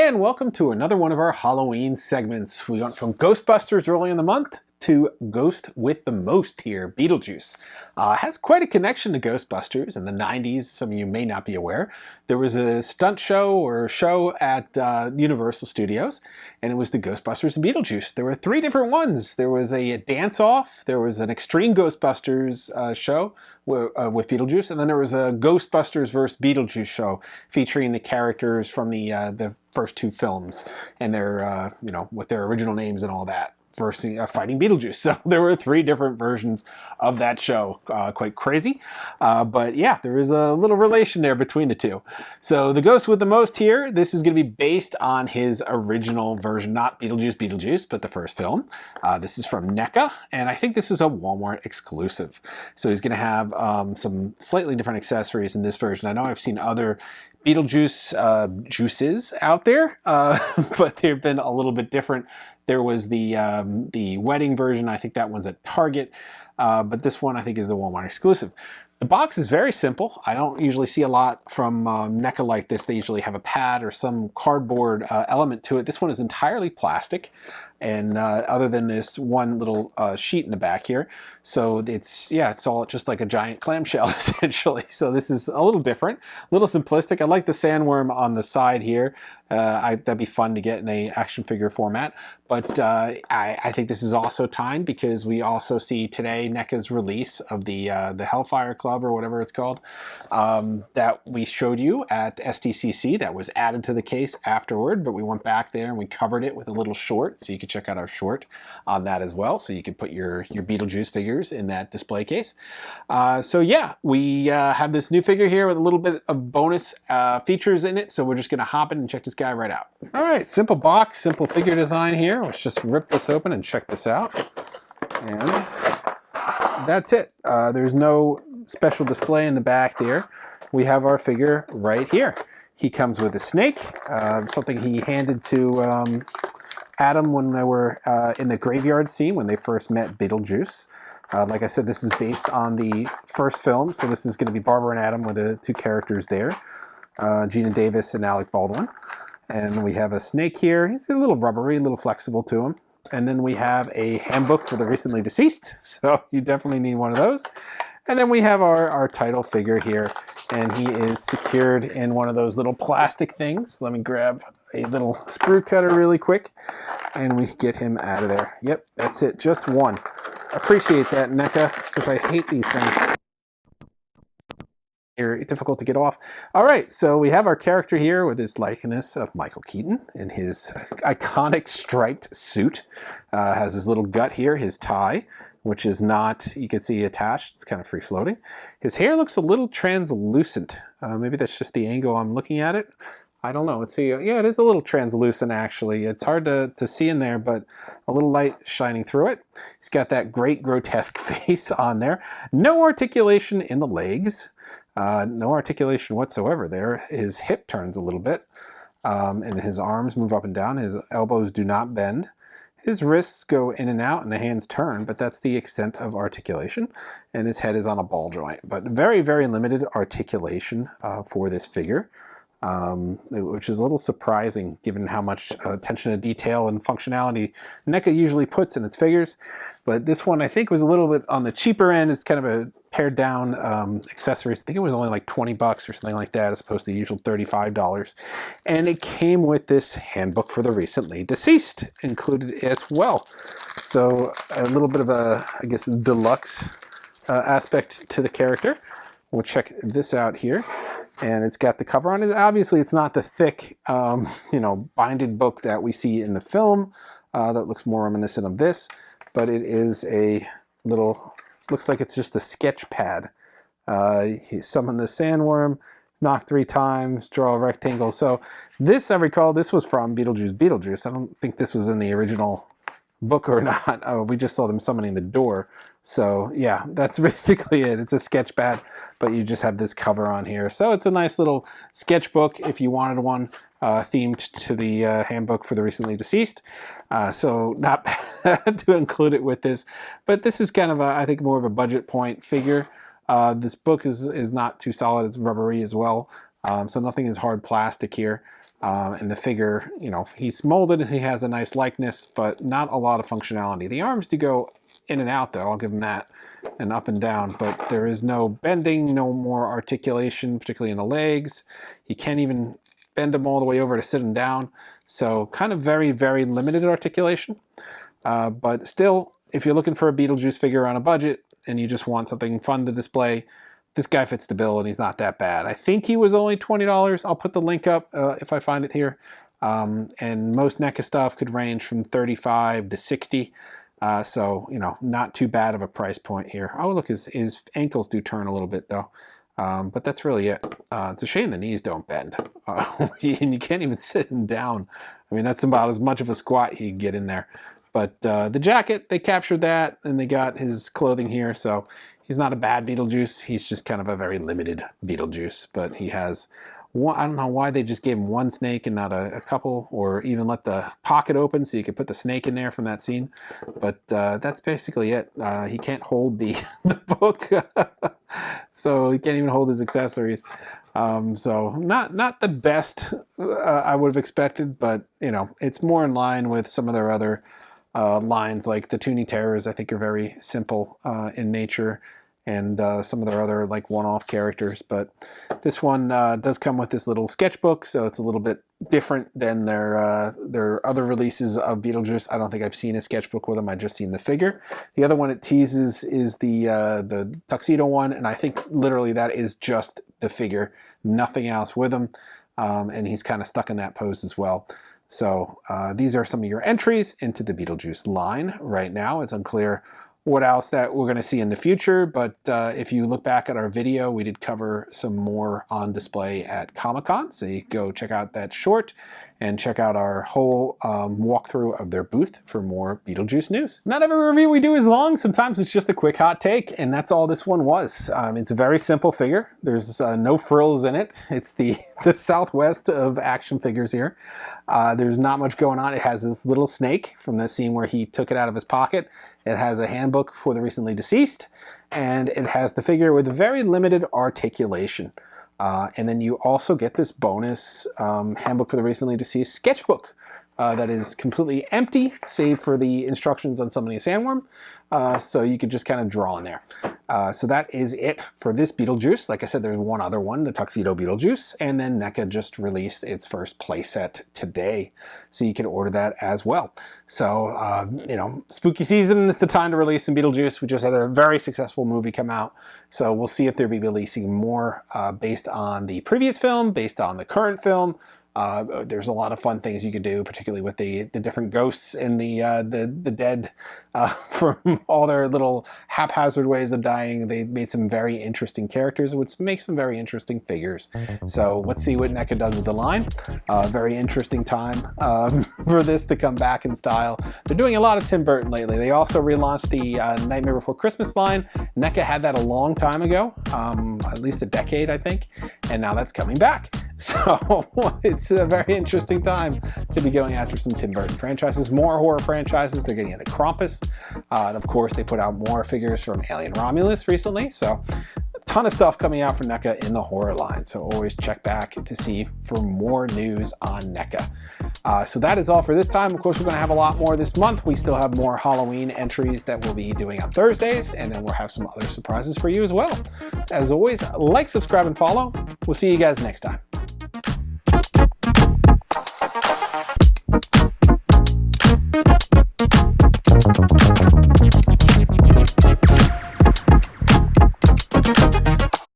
And welcome to another one of our Halloween segments. We went from Ghostbusters early in the month to Ghost with the Most here, Beetlejuice. Has quite a connection to Ghostbusters in the 90s, some of you may not be aware. There was a stunt show or show at Universal Studios, and it was the Ghostbusters and Beetlejuice. There were three different ones. There was a dance-off, there was an Extreme Ghostbusters show with Beetlejuice, and then there was a Ghostbusters vs. Beetlejuice show featuring the characters from the first two films and their, with their original names and all that, versus fighting Beetlejuice. So there were three different versions of that show. Quite crazy. But yeah, there is a little relation there between the two. So the Ghost with the Most here, this is going to be based on his original version, not Beetlejuice, but the first film. This is from NECA, and I think this is a Walmart exclusive. So he's going to have some slightly different accessories in this version. I know I've seen other Beetlejuice juices out there, but they've been a little bit different. There was the wedding version. I think that one's at Target, but this one I think is the Walmart exclusive. The box is very simple. I don't usually see a lot from NECA like this. They usually have a pad or some cardboard element to it. This one is entirely plastic, and other than this one little sheet in the back here. So it's all just like a giant clamshell essentially. So this is a little different, a little simplistic. I like the sandworm on the side here. That'd be fun to get in a action figure format. But I think this is also timed because we also see today NECA's release of the Hellfire Club or whatever it's called that we showed you at SDCC. That was added to the case afterward, but we went back there and we covered it with a little short, so you can check out our short on that as well. So you can put your Beetlejuice figures in that display case. So yeah, we have this new figure here with a little bit of bonus features in it. So we're just going to hop in and check this guy right out. All right, simple box, simple figure design here. Let's just rip this open and check this out. And that's it. There's no special display in the back there. We have our figure right here. He comes with a snake, something he handed to Adam when they were in the graveyard scene when they first met Beetlejuice. Like I said, this is based on the first film, so this is going to be Barbara and Adam with the two characters there, Gina Davis and Alec Baldwin. And we have a snake here. He's a little rubbery, a little flexible to him. And then we have a handbook for the recently deceased, so you definitely need one of those. And then we have our title figure here, and he is secured in one of those little plastic things. Let me grab a little sprue cutter really quick, and we get him out of there. Yep, that's it, just one. Appreciate that, NECA, because I hate these things. They're difficult to get off. All right, so we have our character here with his likeness of Michael Keaton in his iconic striped suit. Has his little gut here, his tie, which is not, you can see, attached. It's kind of free-floating. His hair looks a little translucent. Maybe that's just the angle I'm looking at it. I don't know. Let's see. Yeah, it is a little translucent, actually. It's hard to see in there, but a little light shining through it. He's got that great grotesque face on there. No articulation in the legs. No articulation whatsoever there. His hip turns a little bit, and his arms move up and down. His elbows do not bend. His wrists go in and out, and the hands turn, but that's the extent of articulation. And his head is on a ball joint. But very, very limited articulation for this figure, which is a little surprising given how much attention to detail and functionality NECA usually puts in its figures. But this one, I think, was a little bit on the cheaper end. It's kind of a pared down accessories. I think it was only like 20 bucks or something like that, as opposed to the usual $35. And it came with this handbook for the recently deceased included as well. So a little bit of a, I guess, deluxe aspect to the character. We'll check this out here. And it's got the cover on it. Obviously, it's not the thick, binded book that we see in the film. That looks more reminiscent of this. But it is a little, looks like it's just a sketch pad. He summoned the sandworm, knock 3 times, draw a rectangle. So this, I recall, this was from Beetlejuice. I don't think this was in the original book or not. Oh, we just saw them summoning the door. So yeah, that's basically it. It's a sketch pad, but you just have this cover on here. So it's a nice little sketchbook if you wanted one, themed to the handbook for the recently deceased. So not bad to include it with this, but this is kind of a, I think, more of a budget point figure. This book is not too solid. It's rubbery as well. So nothing is hard plastic here. And the figure, you know, he's molded, he has a nice likeness, but not a lot of functionality. The arms do go in and out, though, I'll give him that, and up and down, but there is no bending, no more articulation, particularly in the legs. You can't even bend them all the way over to sit them down, so kind of very, very limited articulation. But still, if you're looking for a Beetlejuice figure on a budget and you just want something fun to display, this guy fits the bill and he's not that bad. I think he was only $20. I'll put the link up if I find it here. And most NECA stuff could range from $35 to $60. So, you know, not too bad of a price point here. Oh, look, his ankles do turn a little bit, though. But that's really it. It's a shame the knees don't bend. And you can't even sit him down. I mean, that's about as much of a squat you can get in there. But the jacket, they captured that, and they got his clothing here. So he's not a bad Beetlejuice. He's just kind of a very limited Beetlejuice. But he has one, I don't know why they just gave him one snake and not a couple, or even let the pocket open so you could put the snake in there from that scene. But that's basically it. He can't hold the book, so he can't even hold his accessories. So not the best I would have expected, but you know, it's more in line with some of their other lines, like the Toonie Terrors. I think are very simple in nature, and some of their other like one-off characters. But this one does come with this little sketchbook, so it's a little bit different than their other releases of Beetlejuice. I don't think I've seen a sketchbook with them. I've just seen the figure. The other one it teases is the tuxedo one, and I think literally that is just the figure, nothing else with him, and he's kind of stuck in that pose as well. So these are some of your entries into the Beetlejuice line right now. It's unclear what else that we're going to see in the future, but if you look back at our video, we did cover some more on display at Comic-Con, so you can go check out that short and check out our whole walkthrough of their booth for more Beetlejuice news. Not every review we do is long. Sometimes it's just a quick hot take, and that's all this one was. It's a very simple figure. There's no frills in it. It's the Southwest of action figures here. There's not much going on. It has this little snake from the scene where he took it out of his pocket. It has a handbook for the recently deceased, and it has the figure with very limited articulation. And then you also get this bonus handbook for the recently deceased sketchbook that is completely empty, save for the instructions on summoning a sandworm. So you could just kind of draw in there. So that is it for this Beetlejuice. Like I said, there's one other one, the Tuxedo Beetlejuice, and then NECA just released its first playset today. So you can order that as well. So, you know, spooky season is the time to release some Beetlejuice. We just had a very successful movie come out. So we'll see if they'll be releasing more based on the previous film, based on the current film. There's a lot of fun things you could do, particularly with the different ghosts and the dead from all their little haphazard ways of dying. They made some very interesting characters, which makes some very interesting figures. So let's see what NECA does with the line. Very interesting time for this to come back in style. They're doing a lot of Tim Burton lately. They also relaunched the Nightmare Before Christmas line. NECA had that a long time ago, at least a decade, I think, and now that's coming back. So it's a very interesting time to be going after some Tim Burton franchises, more horror franchises. They're getting into Krampus. And of course, they put out more figures from Alien Romulus recently. So a ton of stuff coming out from NECA in the horror line. So always check back to see for more news on NECA. So that is all for this time. Of course, we're going to have a lot more this month. We still have more Halloween entries that we'll be doing on Thursdays, and then we'll have some other surprises for you as well. As always, like, subscribe, and follow. We'll see you guys next time.